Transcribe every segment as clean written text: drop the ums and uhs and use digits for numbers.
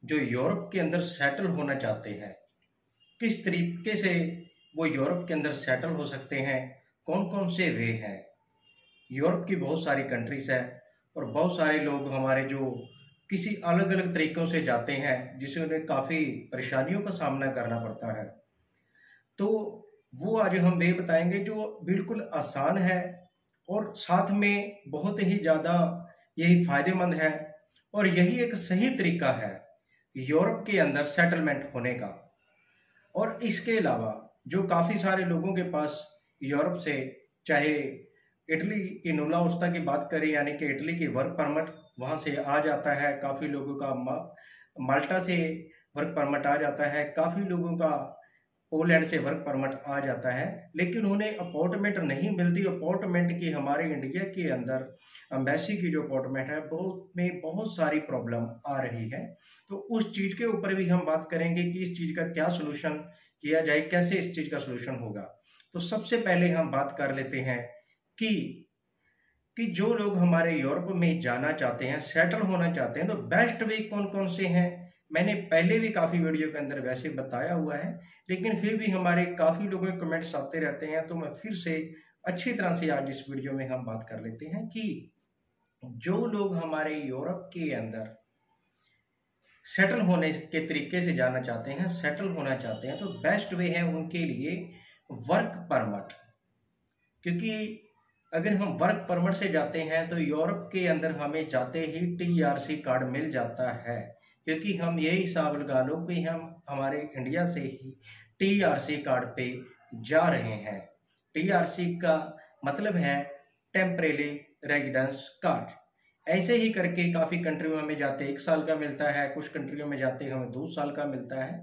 जो यूरोप के अंदर सेटल होना चाहते हैं, किस तरीके से वो यूरोप के अंदर सेटल हो सकते हैं, कौन कौन से वे हैं। यूरोप की बहुत सारी कंट्रीज है और बहुत सारे लोग हमारे जो किसी अलग अलग तरीक़ों से जाते हैं, जिससे उन्हें काफ़ी परेशानियों का सामना करना पड़ता है। तो वो आज हम वे बताएंगे जो बिल्कुल आसान है और साथ में बहुत ही ज़्यादा यही फ़ायदेमंद है, और यही एक सही तरीका है यूरोप के अंदर सेटलमेंट होने का। और इसके अलावा जो काफ़ी सारे लोगों के पास यूरोप से, चाहे इटली की नुला उस्ता की बात करें, यानी कि इटली की वर्क परमिट वहाँ से आ जाता है, काफ़ी लोगों का माल्टा से वर्क परमिट आ जाता है, काफ़ी लोगों का पोलैंड से वर्क परमिट आ जाता है, लेकिन उन्हें अपॉइंटमेंट नहीं मिलती। अपॉइंटमेंट की हमारे इंडिया के अंदर एम्बेसी की जो अपॉइंटमेंट है बहुत सारी प्रॉब्लम आ रही है। तो उस चीज़ के ऊपर भी हम बात करेंगे कि इस चीज़ का क्या सोल्यूशन किया जाए, कैसे इस चीज़ का सोल्यूशन होगा। तो सबसे पहले हम बात कर लेते हैं कि जो लोग हमारे यूरोप में जाना चाहते हैं, सेटल होना चाहते हैं, तो बेस्ट वे कौन कौन से हैं। मैंने पहले भी काफ़ी वीडियो के अंदर वैसे बताया हुआ है, लेकिन फिर भी हमारे काफ़ी लोगों के कमेंट्स आते रहते हैं, तो मैं फिर से अच्छी तरह से आज इस वीडियो में हम बात कर लेते हैं कि जो लोग हमारे यूरोप के अंदर सेटल होने के तरीके से जाना चाहते हैं, सेटल होना चाहते हैं, तो बेस्ट वे है उनके लिए वर्क परमिट। क्योंकि अगर हम वर्क परमिट से जाते हैं तो यूरोप के अंदर हमें जाते ही टीआरसी कार्ड मिल जाता है, क्योंकि हम यही हिसाब लगा लो कि हम हमारे इंडिया से ही टीआरसी कार्ड पे जा रहे हैं। टीआरसी का मतलब है टेम्परेरी रेजिडेंस कार्ड। ऐसे ही करके काफ़ी कंट्रियों में जाते 1 साल का मिलता है, कुछ कंट्रियों में जाते हमें 2 साल का मिलता है।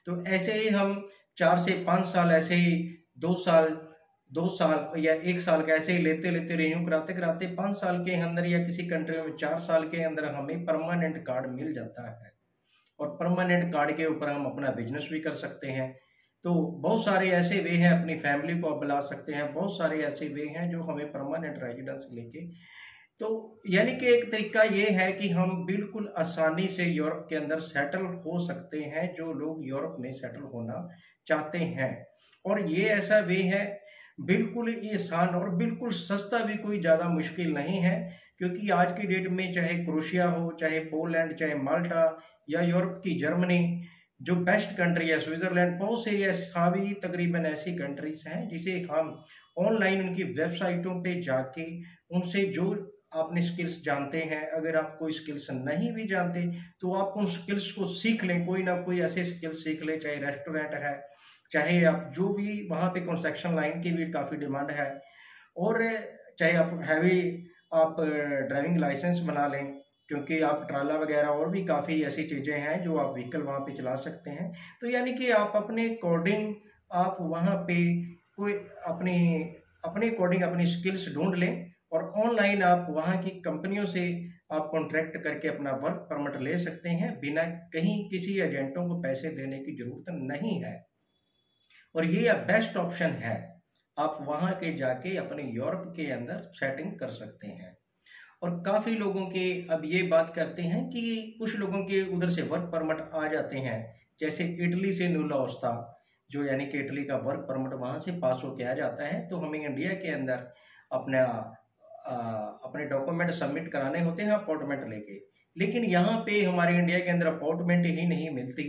तो ऐसे ही हम 4 से 5 साल, ऐसे ही 2 साल या 1 साल का ऐसे ही लेते लेते रिन्यू कराते कराते 5 साल के अंदर या किसी कंट्री में 4 साल के अंदर हमें परमानेंट कार्ड मिल जाता है। और परमानेंट कार्ड के ऊपर हम अपना बिजनेस भी कर सकते हैं। तो बहुत सारे ऐसे वे हैं, अपनी फैमिली को आप बुला सकते हैं, बहुत सारे ऐसे वे हैं जो हमें परमानेंट रेजिडेंस लेके, तो यानी कि एक तरीका ये है कि हम बिल्कुल आसानी से यूरोप के अंदर सेटल हो सकते हैं, जो लोग यूरोप में सेटल होना चाहते हैं। और ये ऐसा वे है बिल्कुल ही आसान और बिल्कुल सस्ता भी, कोई ज़्यादा मुश्किल नहीं है। क्योंकि आज की डेट में चाहे क्रोशिया हो, चाहे पोलैंड, चाहे माल्टा, या यूरोप की जर्मनी, जो बेस्ट कंट्री है स्विट्जरलैंड, बहुत से सभी तकरीबन ऐसी कंट्रीज हैं जिसे हम ऑनलाइन उनकी वेबसाइटों पे जाके उनसे जो आपने स्किल्स जानते हैं, अगर आप कोई स्किल्स नहीं भी जानते तो आप उन स्किल्स को सीख लें, कोई ना कोई ऐसे स्किल्स सीख लें, चाहे रेस्टोरेंट है, चाहे आप जो भी वहाँ पे कंस्ट्रक्शन लाइन की भी काफ़ी डिमांड है, और चाहे आप आप ड्राइविंग लाइसेंस बना लें, क्योंकि आप ट्राला वगैरह और भी काफ़ी ऐसी चीज़ें हैं जो आप व्हीकल वहाँ पे चला सकते हैं। तो यानी कि आप अपने अकॉर्डिंग आप वहाँ पे कोई अपनी अपने अकॉर्डिंग अपनी स्किल्स ढूंढ लें, और ऑनलाइन आप वहाँ की कंपनियों से आप कॉन्ट्रैक्ट करके अपना वर्क परमिट ले सकते हैं, बिना कहीं किसी एजेंटों को पैसे देने की ज़रूरत नहीं है। और ये बेस्ट ऑप्शन है, आप वहाँ के जाके अपने यूरोप के अंदर सेटिंग कर सकते हैं। और काफ़ी लोगों के अब ये बात करते हैं कि कुछ लोगों के उधर से वर्क परमिट आ जाते हैं, जैसे इटली से नुला ओस्ता, जो यानी कि इटली का वर्क परमिट वहाँ से पास होके आ जाता है, तो हमें इंडिया के अंदर अपना अपने डॉक्यूमेंट सबमिट कराने होते हैं अपॉइंटमेंट लेके। लेकिन यहाँ पे हमारे इंडिया के अंदर अपॉइंटमेंट ही नहीं मिलती।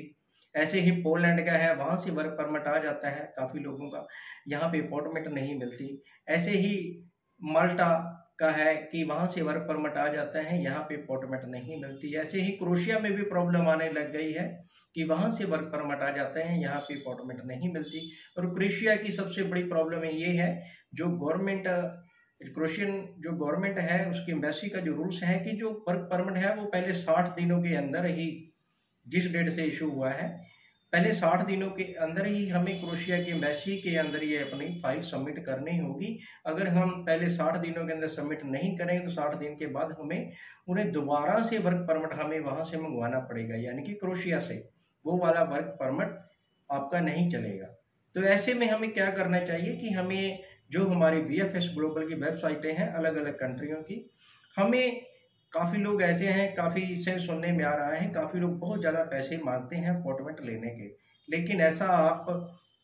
ऐसे ही पोलैंड का है, वहाँ से वर्क परमिट आ जाता है काफ़ी लोगों का, यहाँ पे अपॉइंटमेंट नहीं मिलती। ऐसे ही माल्टा का है कि वहाँ से वर्क परमिट आ जाता है, यहाँ पे अपॉइंटमेंट नहीं मिलती। ऐसे ही क्रोशिया में भी प्रॉब्लम आने लग गई है कि वहाँ से वर्क परमिट आ जाते हैं, यहाँ पे अपॉइंटमेंट नहीं मिलती। और क्रोशिया की सबसे बड़ी प्रॉब्लम ये है, जो क्रोशियन जो गवर्नमेंट है उसकी एम्बेसी का जो रूल्स है कि जो वर्क परमिट है वो पहले 60 दिनों के अंदर ही, जिस डेट से इशू हुआ है, पहले 60 दिनों के अंदर ही हमें क्रोशिया की एम्बेसी के अंदर ये अपनी फाइल सबमिट करनी होगी। अगर हम पहले 60 दिनों के अंदर सबमिट नहीं करेंगे तो 60 दिन के बाद हमें उन्हें दोबारा से वर्क परमिट हमें वहाँ से मंगवाना पड़ेगा, यानी कि क्रोशिया से वो वाला वर्क परमिट आपका नहीं चलेगा। तो ऐसे में हमें क्या करना चाहिए कि हमें जो हमारी VFS ग्लोबल की वेबसाइटें हैं अलग अलग कंट्रियों की, हमें काफ़ी लोग ऐसे हैं, काफ़ी से सुनने में आ रहा है, काफ़ी लोग बहुत ज़्यादा पैसे मांगते हैं अपॉइंटमेंट लेने के, लेकिन ऐसा आप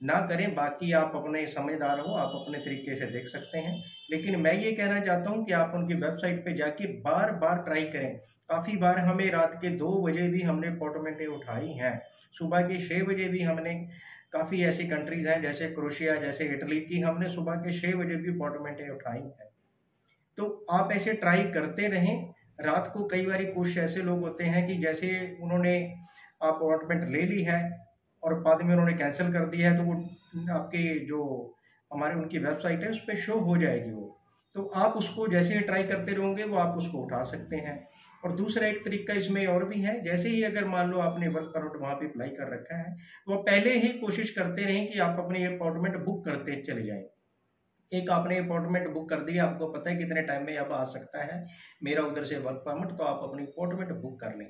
ना करें। बाकी आप अपने समझदार हो, आप अपने तरीके से देख सकते हैं, लेकिन मैं ये कहना चाहता हूँ कि आप उनकी वेबसाइट पे जाके बार बार ट्राई करें। काफ़ी बार हमें रात के 2 बजे भी हमने अपॉइंटमेंटें उठाई हैं, सुबह के 6 बजे भी हमने, काफ़ी ऐसी कंट्रीज़ हैं जैसे क्रोशिया, जैसे इटली की, हमने सुबह के 6 बजे भी अपॉइंटमेंटें उठाई हैं। तो आप ऐसे ट्राई करते रहें। रात को कई बार कुछ ऐसे लोग होते हैं कि जैसे उन्होंने अपॉइंटमेंट ले ली है और बाद में उन्होंने कैंसिल कर दिया है, तो वो आपके जो हमारे उनकी वेबसाइट है उस पर शो हो जाएगी वो। तो आप उसको जैसे ही ट्राई करते रहोगे वो आप उसको उठा सकते हैं। और दूसरा एक तरीका इसमें और भी है, जैसे ही अगर मान लो आपने वर्क परमिट वहाँ पे अप्लाई कर रखा है, तो आप पहले ही कोशिश करते रहें कि आप अपनी अपॉइंटमेंट बुक करते चले जाएं। एक आपने अपॉइंटमेंट बुक कर दिया, आपको पता है कितने टाइम में अब आ सकता है मेरा उधर से वर्क परमिट, तो आप अपनी अपॉइंटमेंट बुक कर लें।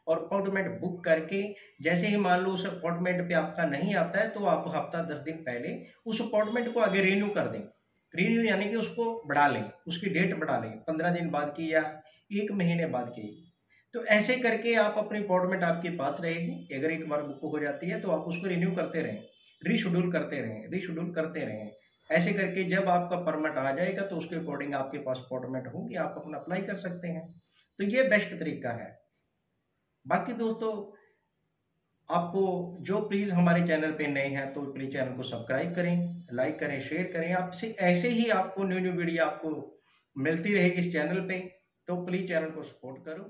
और अपॉइंटमेंट बुक करके जैसे ही मान लो उस अपॉइंटमेंट पे आपका नहीं आता है, तो आप हफ्ता 10 दिन पहले उस अपॉइंटमेंट को आगे रिन्यू कर दें। रिन्यू यानी कि उसको बढ़ा लें, उसकी डेट बढ़ा लें, 15 दिन बाद की या 1 महीने बाद की। तो ऐसे करके आप अपनी अपॉइंटमेंट आपके पास रहेगी। अगर एक बार बुक हो जाती है तो आप उसको रिन्यू करते रहें, रीशेड्यूल करते रहें, रीशेड्यूल करते रहें। ऐसे करके जब आपका परमिट आ जाएगा तो उसके अकॉर्डिंग आपके पास अपॉइंटमेंट होगी, आप अपना अप्लाई कर सकते हैं। तो ये बेस्ट तरीका है। बाकी दोस्तों, आपको जो प्लीज़ हमारे चैनल पे नए हैं तो प्लीज़ चैनल को सब्सक्राइब करें, लाइक करें, शेयर करें। आपसे ऐसे ही आपको न्यू न्यू वीडियो आपको मिलती रहेगी इस चैनल पे, तो प्लीज़ चैनल को सपोर्ट करो।